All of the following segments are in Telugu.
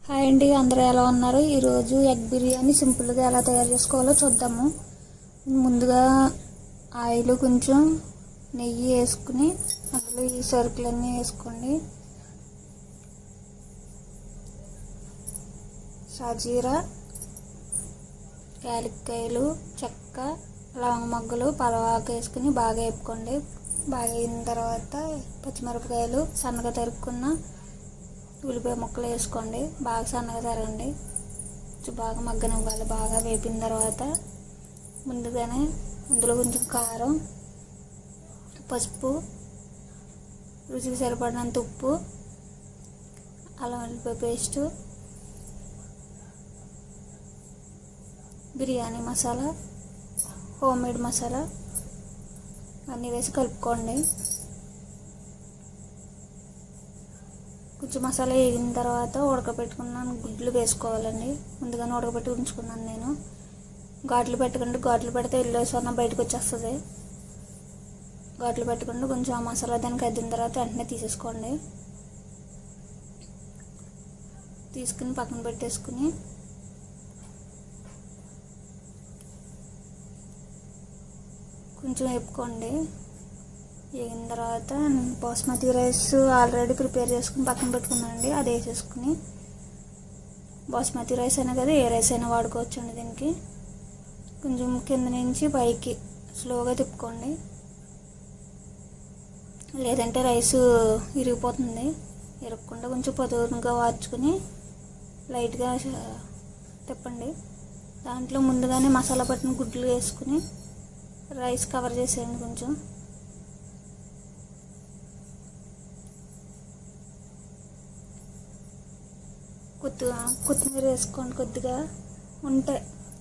హాయ్ అండి, అందరూ ఎలా ఉన్నారు? ఈరోజు ఎగ్ బిర్యానీ సింపుల్గా ఎలా తయారు చేసుకోవాలో చూద్దాము. ముందుగా ఆయిల్ కొంచెం నెయ్యి వేసుకుని అందులో ఈ సరుకులన్నీ వేసుకోండి. షాజీరా, యాలక్కాయలు, చెక్క, లవంగ మొగ్గలు, పలవాకు వేసుకుని బాగా వేపుకోండి. బాగా అయిన తర్వాత పచ్చిమిరపకాయలు, సన్నగా తరుక్కున్న ఉల్లిపాయ ముక్కలు వేసుకోండి. బాగా సన్నగా తరగండి. బాగా మగ్గనివ్వాలి. బాగా వేపిన తర్వాత ముందుగానే అందులో కొంచెం కారం, పసుపు, రుచికి సరిపడినంత ఉప్పు, అల్లం వెల్లుల్లిపాయ పేస్టు, బిర్యానీ మసాలా, హోమ్మేడ్ మసాలా అన్నీ వేసి కలుపుకోండి. కొంచెం మసాలా వేగిన తర్వాత ఉడకబెట్టుకున్న గుడ్లు వేసుకోవాలండి. ముందుగానే ఉడకబెట్టి ఉంచుకున్నాను నేను. ఘాట్లు పెట్టకండి, ఘాట్లు పెడితే ఎల్లోసన్న బయటకు వచ్చేస్తుంది. ఘాట్లు పెట్టకుండా కొంచెం ఆ మసాలా దానికి అద్దిన తర్వాత వెంటనే తీసేసుకోండి. తీసుకుని పక్కన పెట్టేసుకుని కొంచెం వేపుకోండి. వేగిన తర్వాత బాస్మతి రైస్ ఆల్రెడీ ప్రిపేర్ చేసుకుని పక్కన పెట్టుకున్నానండి. అది వేసేసుకుని బాస్మతి రైస్ అయినా కదా, ఏ రైస్ అయినా వాడుకోవచ్చు అండి. దీనికి కొంచెం కింద నుంచి పైకి స్లోగా తిప్పుకోండి, లేదంటే రైస్ ఇరిగిపోతుంది. ఇరగకుండా కొంచెం పొదునుగా వార్చుకుని లైట్గా తిప్పండి. దాంట్లో ముందుగానే మసాలా పట్టిన గుడ్లు వేసుకుని రైస్ కవర్ చేసేయండి. కొంచెం కొత్తిమీర వేసుకోండి కొద్దిగా ఉంటే,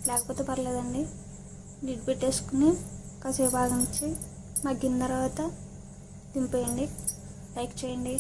లేకపోతే పర్లేదండి. లిడ్ పెట్టేసుకుని కాసేపు ఆగించి మగ్గిన తర్వాత దింపేయండి. లైక్ చేయండి.